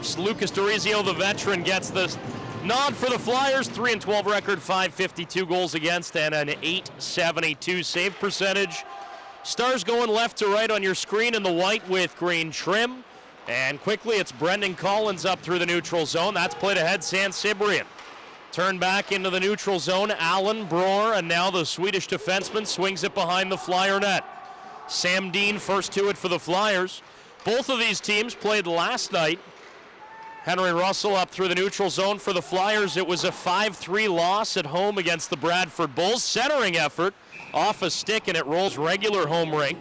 steps. Lucas Dorizio, the veteran, gets the nod for the Flyers. 3-12 record, 552 goals against, and an .872 save percentage. Stars going left to right on your screen in the white with green trim. And quickly, it's Brendan Collins up through the neutral zone. That's played ahead, San Cibrian. Turn back into the neutral zone, Allen, Broer, and now the Swedish defenseman swings it behind the Flyer net. Sam Dean first to it for the Flyers. Both of these teams played last night. Henry Russell up through the neutral zone for the Flyers. It was a 5-3 loss at home against the Bradford Bulls. Centering effort off a stick, and it rolls regular home rink.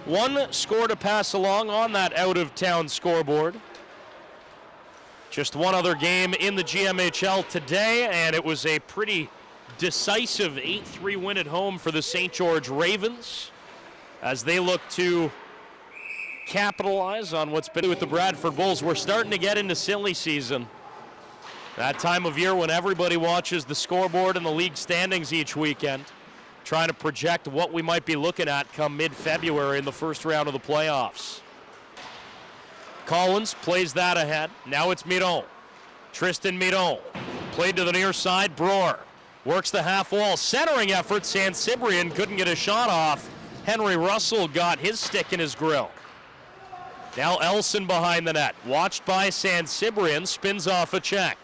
One score to pass along on that out-of-town scoreboard. Just one other game in the GMHL today, and it was a pretty decisive 8-3 win at home for the St. George Ravens as they look to capitalize on what's been with the Bradford Bulls. We're starting to get into silly season. That time of year when everybody watches the scoreboard and the league standings each weekend, trying to project what we might be looking at come mid-February in the first round of the playoffs. Collins plays that ahead. Now it's Miron. Tristan Miron. Played to the near side. Broer works the half wall. Centering effort. San Cibrian couldn't get a shot off. Henry Russell got his stick in his grill. Now Elson behind the net. Watched by San Cibrian. Spins off a check.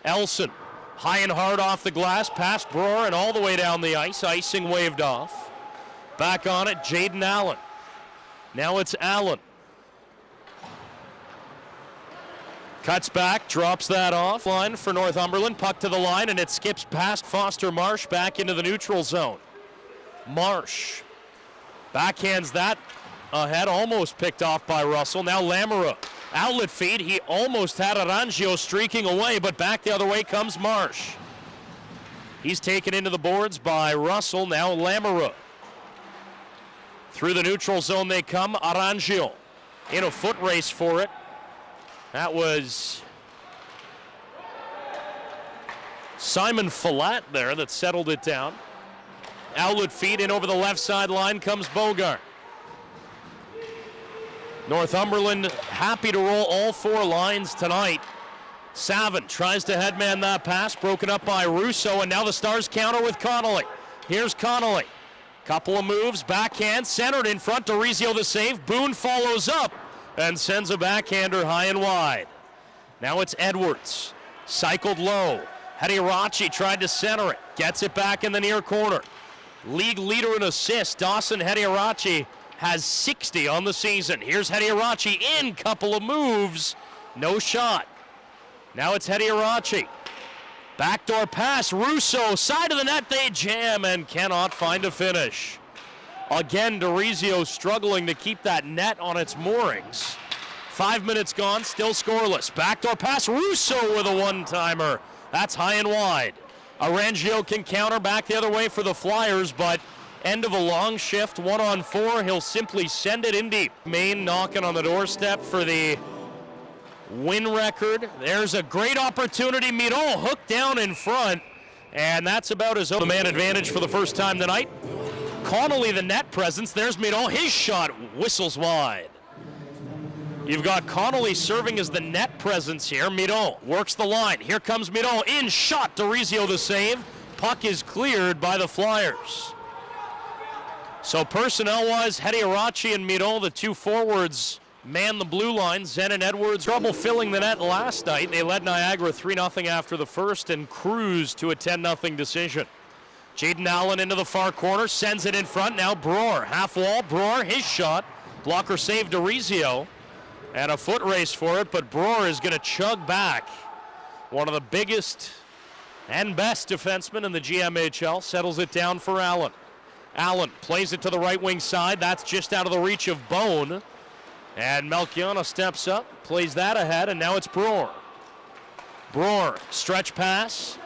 Elson high and hard off the glass. Past Broer and all the way down the ice. Icing waved off. Back on it. Jaden Allen. Now it's Allen. Cuts back, drops that off. Line for Northumberland, puck to the line, and it skips past Foster Marsh back into the neutral zone. Marsh backhands that ahead, almost picked off by Russell. Now Lamoureux, outlet feed. He almost had Arangio streaking away, but back the other way comes Marsh. He's taken into the boards by Russell. Now Lamoureux. Through the neutral zone they come. Arangio in a foot race for it. That was Simon Follett there that settled it down. Outlet feed in over the left sideline comes Bogart. Northumberland happy to roll all four lines tonight. Savin tries to headman that pass, broken up by Russo, and now the Stars counter with Connolly. Here's Connolly. Couple of moves, backhand, centered in front, Dorizio the save. Boone follows up and sends a backhander high and wide. Now it's Edwards. Cycled low. Hedirachi tried to center it. Gets it back in the near corner. League leader in assists. Dawson Hedirachi has 60 on the season. Here's Hedirachi in. Couple of moves. No shot. Now it's Hedirachi. Backdoor pass. Russo. Side of the net. They jam and cannot find a finish. Again, Dorizio struggling to keep that net on its moorings. 5 minutes gone, still scoreless. Backdoor pass, Russo with a one-timer. That's high and wide. Arangio can counter back the other way for the Flyers, but end of a long shift, 1-on-4. He'll simply send it in deep. Maine knocking on the doorstep for the win record. There's a great opportunity. Miron hooked down in front, and that's about as the man advantage for the first time tonight. Connolly, the net presence. There's Miron. His shot whistles wide. You've got Connolly serving as the net presence here. Miron works the line. Here comes Miron. In shot. Dorizio the save. Puck is cleared by the Flyers. So personnel-wise, Hedirachi and Miron, the two forwards, man the blue line. Zen and Edwards trouble filling the net last night. They led Niagara 3-0 after the first and cruised to a 10-0 decision. Jaden Allen into the far corner, sends it in front. Now Broer, half wall. Broer, his shot. Blocker save Dorizio. And a foot race for it, but Broer is going to chug back. One of the biggest and best defensemen in the GMHL settles it down for Allen. Allen plays it to the right wing side. That's just out of the reach of Bone. And Melchiona steps up, plays that ahead, and now it's Broer. Broer, stretch pass.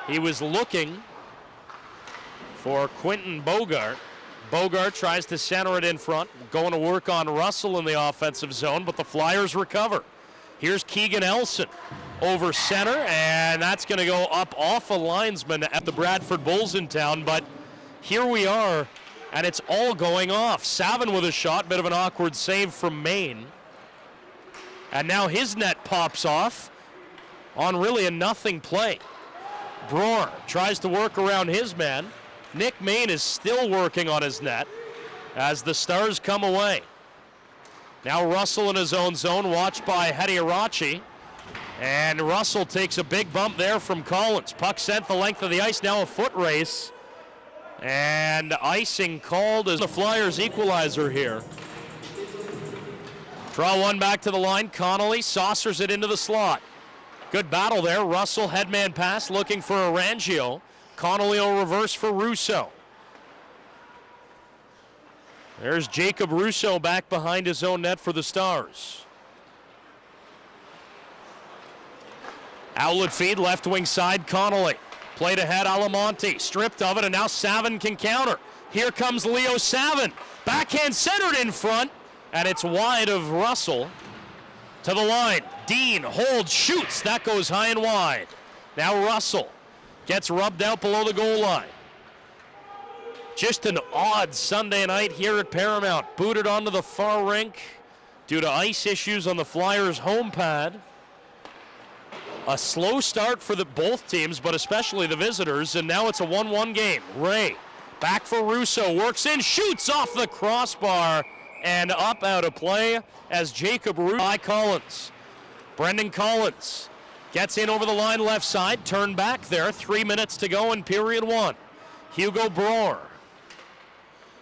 He was looking for Quentin Bogart. Bogart tries to center it in front, going to work on Russell in the offensive zone, but the Flyers recover. Here's Keegan Elson over center, and that's going to go up off a linesman at the Bradford Bulls in town, but here we are, and it's all going off. Savin with a shot, bit of an awkward save from Maine. And now his net pops off on really a nothing play. Broer tries to work around his man. Nick Main is still working on his net as the Stars come away. Now Russell in his own zone, watched by Hediarachi. And Russell takes a big bump there from Collins. Puck sent the length of the ice, now a foot race. And icing called as the Flyers equalizer here. Draw one back to the line. Connolly saucers it into the slot. Good battle there. Russell headman pass looking for Arangio. Connolly will reverse for Russo. There's Jacob Russo back behind his own net for the Stars. Outlet feed, left wing side, Connolly. Played ahead, Alamonte. Stripped of it, and now Savin can counter. Here comes Leo Savin. Backhand centered in front, and it's wide of Russell. To the line, Dean holds, shoots. That goes high and wide. Now Russell gets rubbed out below the goal line. Just an odd Sunday night here at Paramount. Booted onto the far rink due to ice issues on the Flyers' home pad. A slow start for both teams, but especially the visitors, and now it's a 1-1 game. Ray back for Russo, works in, shoots off the crossbar, and up out of play as Jacob Russo by Collins. Brendan Collins gets in over the line left side, turned back there, 3 minutes to go in period one. Hugo Broer.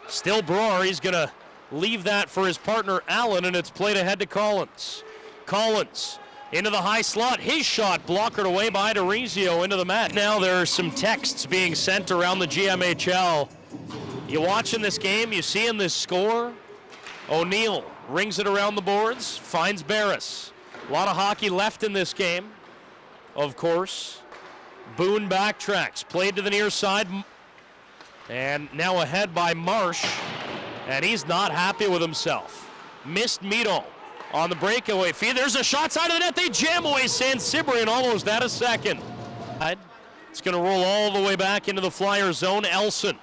Still Broer, he's gonna leave that for his partner Allen, and it's played ahead to Collins. Collins into the high slot, his shot blockered away by DeRizio into the mat. Now there are some texts being sent around the GMHL. You watching this game, you seeing this score? O'Neill rings it around the boards, finds Barris. A lot of hockey left in this game, of course. Boone backtracks, played to the near side, and now ahead by Marsh, and he's not happy with himself. Missed Mito on the breakaway feed. There's a shot side of the net. They jam away San Cibrian almost at a second. It's going to roll all the way back into the Flyer zone. Elson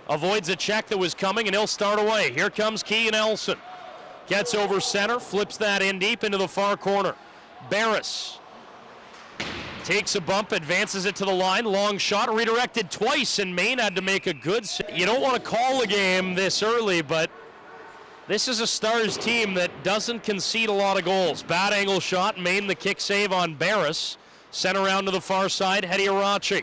avoids a check that was coming, and he'll start away. Here comes Keegan Elson. Gets over center, flips that in deep into the far corner. Barris takes a bump, advances it to the line. Long shot, redirected twice, and Maine had to make a good save. You don't want to call a game this early, but this is a Stars team that doesn't concede a lot of goals. Bad angle shot, Maine the kick save on Barris. Sent around to the far side, Hediarachi.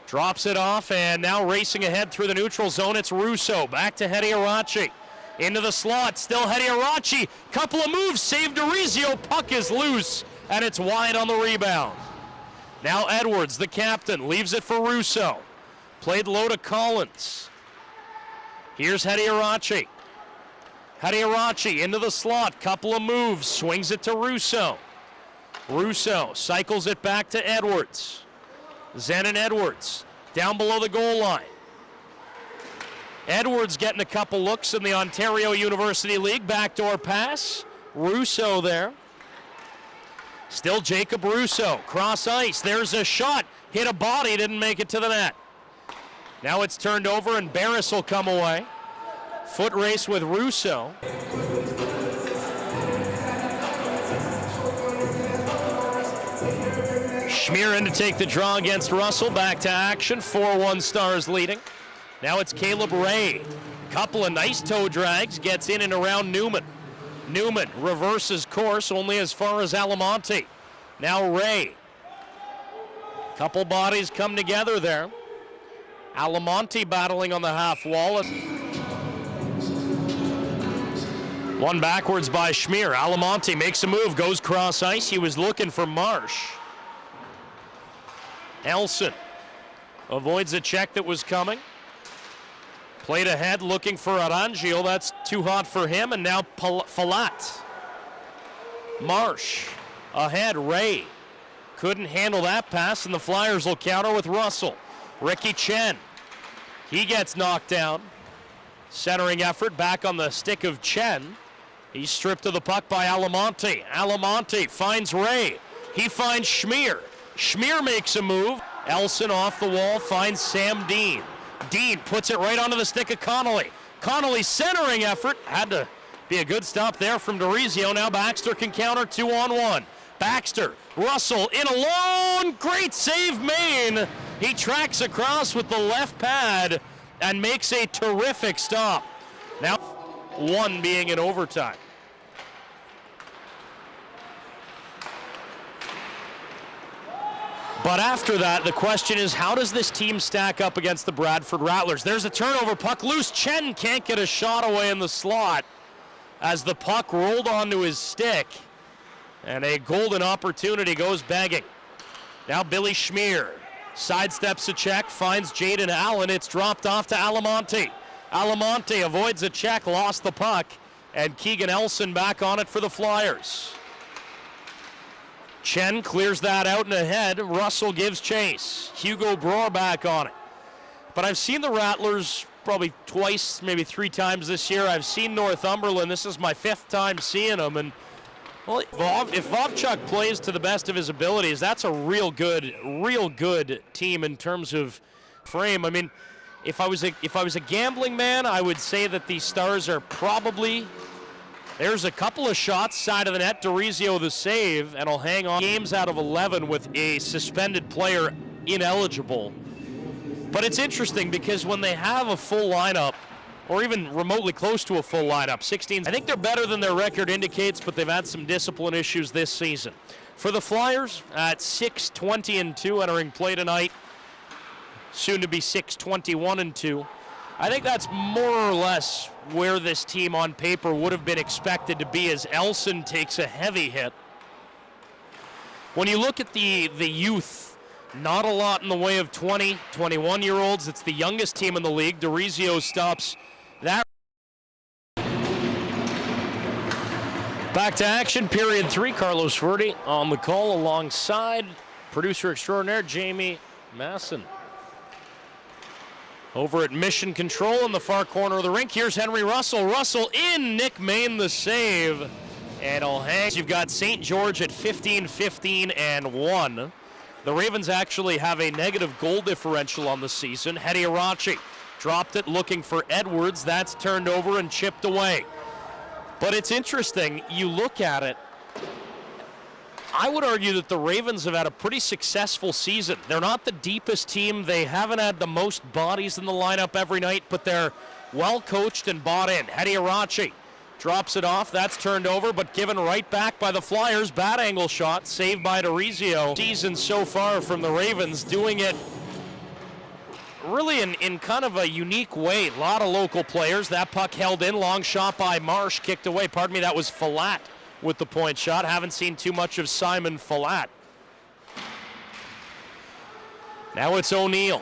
Drops it off, and now racing ahead through the neutral zone, it's Russo. Back to Hediarachi. Into the slot, still Hediarachi. Couple of moves, saved DeRizio. Puck is loose, and it's wide on the rebound. Now Edwards, the captain, leaves it for Russo. Played low to Collins. Here's Hediarachi. Hediarachi into the slot, couple of moves, swings it to Russo. Russo cycles it back to Edwards. Zenon Edwards down below the goal line. Edwards getting a couple looks in the Ontario University League. Backdoor pass. Russo there. Still Jacob Russo. Cross ice. There's a shot. Hit a body. Didn't make it to the net. Now it's turned over, and Barris will come away. Foot race with Russo. Schmier in to take the draw against Russell. Back to action. 4-1 Stars leading. Now it's Caleb Ray. Couple of nice toe drags. Gets in and around Newman. Newman reverses course only as far as Alamonte. Now Ray. Couple bodies come together there. Alamonte battling on the half wall. One backwards by Schmier. Alamonte makes a move, goes cross ice. He was looking for Marsh. Elson avoids a check that was coming. Played ahead looking for Arangio. That's too hot for him. And now Falat. Marsh ahead. Ray couldn't handle that pass, and the Flyers will counter with Russell. Ricky Chen. He gets knocked down. Centering effort back on the stick of Chen. He's stripped of the puck by Alamonte. Alamonte finds Ray. He finds Schmier. Schmier makes a move. Elson off the wall finds Sam Dean. Dean puts it right onto the stick of Connolly. Connolly centering effort. Had to Be a good stop there from DeRizio. Now Baxter can counter 2-on-1. Baxter, Russell in alone. Great save, Maine. He tracks across with the left pad and makes a terrific stop. Now, one being in overtime. But after that, the question is, how does this team stack up against the Bradford Rattlers? There's a turnover, puck loose. Chen can't get a shot away in the slot as the puck rolled onto his stick. And a golden opportunity goes begging. Now Billy Schmier sidesteps a check, finds Jaden Allen. It's dropped off to Alamonte. Alamonte avoids a check, lost the puck, and Keegan Elson back on it for the Flyers. Chen clears that out and ahead. Russell gives chase. Hugo Broer back on it. But I've seen the Rattlers probably twice, maybe 3 times this year. I've seen Northumberland. This is my 5th time seeing them. And well, if Vovchuk plays to the best of his abilities, that's a real good team in terms of frame. I mean, if I was a gambling man, I would say that the Stars are probably. There's a couple of shots side of the net. DeRizio the save, and he'll hang on. Games out of 11 with a suspended player ineligible. But it's interesting because when they have a full lineup, or even remotely close to a full lineup, 16, I think they're better than their record indicates, but they've had some discipline issues this season. For the Flyers, at 6-20-2 entering play tonight, soon to be 6-21-2. I think that's more or less where this team on paper would have been expected to be, as Elson takes a heavy hit. When you look at the youth, not a lot in the way of 20, 21-year-olds. It's the youngest team in the league. DeRizio stops that. Back to action, period 3. Carlos Verde on the call alongside producer extraordinaire Jamie Masson. Over at Mission Control in the far corner of the rink, here's Henry Russell. Russell in, Nick Maine the save. And he'll hang. You've got St. George at 15-15-1. The Ravens actually have a negative goal differential on the season. Hedy Arachi dropped it looking for Edwards. That's turned over and chipped away. But it's interesting, you look at it, I would argue that the Ravens have had a pretty successful season. They're not the deepest team. They haven't had the most bodies in the lineup every night, but they're well coached and bought in. Hedy Arachi drops it off. That's turned over, but given right back by the Flyers. Bad angle shot, saved by DeRizio. Season so far from the Ravens, doing it really in kind of a unique way. A lot of local players. That puck held in. Long shot by Marsh, kicked away. Pardon me, that was Falat with the point shot. Haven't seen too much of Simon Falat. Now it's O'Neill.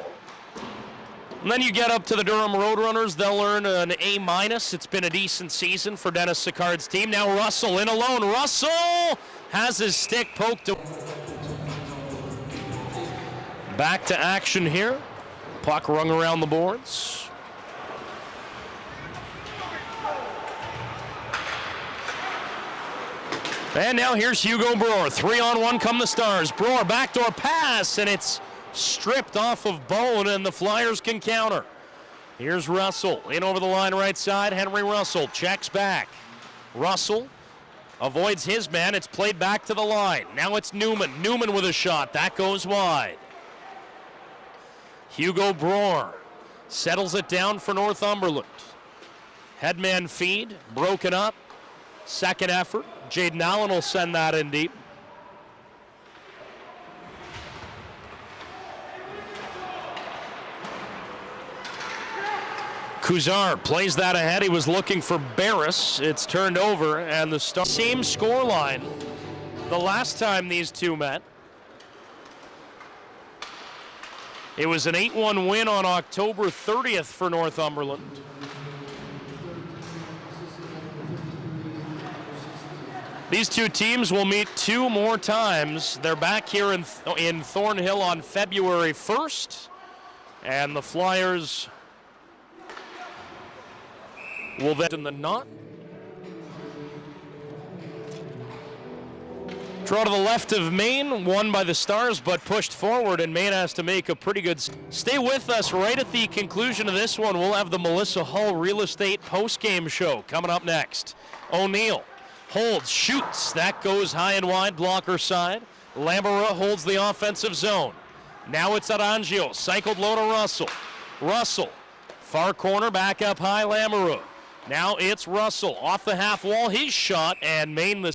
And then you get up to the Durham Roadrunners. They'll earn an A-. It's been a decent season for Dennis Sicard's team. Now Russell in alone. Russell has his stick poked. Back to action here. Puck rung around the boards. And now here's Hugo Broer. 3-on-1 come the Stars. Broer backdoor pass, and it's stripped off of Bone, and the Flyers can counter. Here's Russell in over the line right side. Henry Russell checks back. Russell avoids his man. It's played back to the line. Now it's Newman. Newman with a shot. That goes wide. Hugo Broer settles it down for Northumberland. Headman feed, broken up. Second effort. Jaden Allen will send that in deep. Kuzar plays that ahead. He was looking for Barris. It's turned over, and the same scoreline the last time these two met. It was an 8-1 win on October 30th for Northumberland. These two teams will meet 2 more times. They're back here in Thornhill on February 1st, and the Flyers will then in the knot. Draw to the left of Maine, won by the Stars, but pushed forward, and Maine has to make a pretty good. Stay with us. Right at the conclusion of this one, we'll have the Melissa Hull Real Estate post-game show coming up next. O'Neill holds, shoots. That goes high and wide, blocker side. Lamoureux holds the offensive zone. Now it's Arangio, cycled low to Russell. Russell, far corner, back up high, Lamoureux. Now it's Russell off the half wall, his shot, and Maine the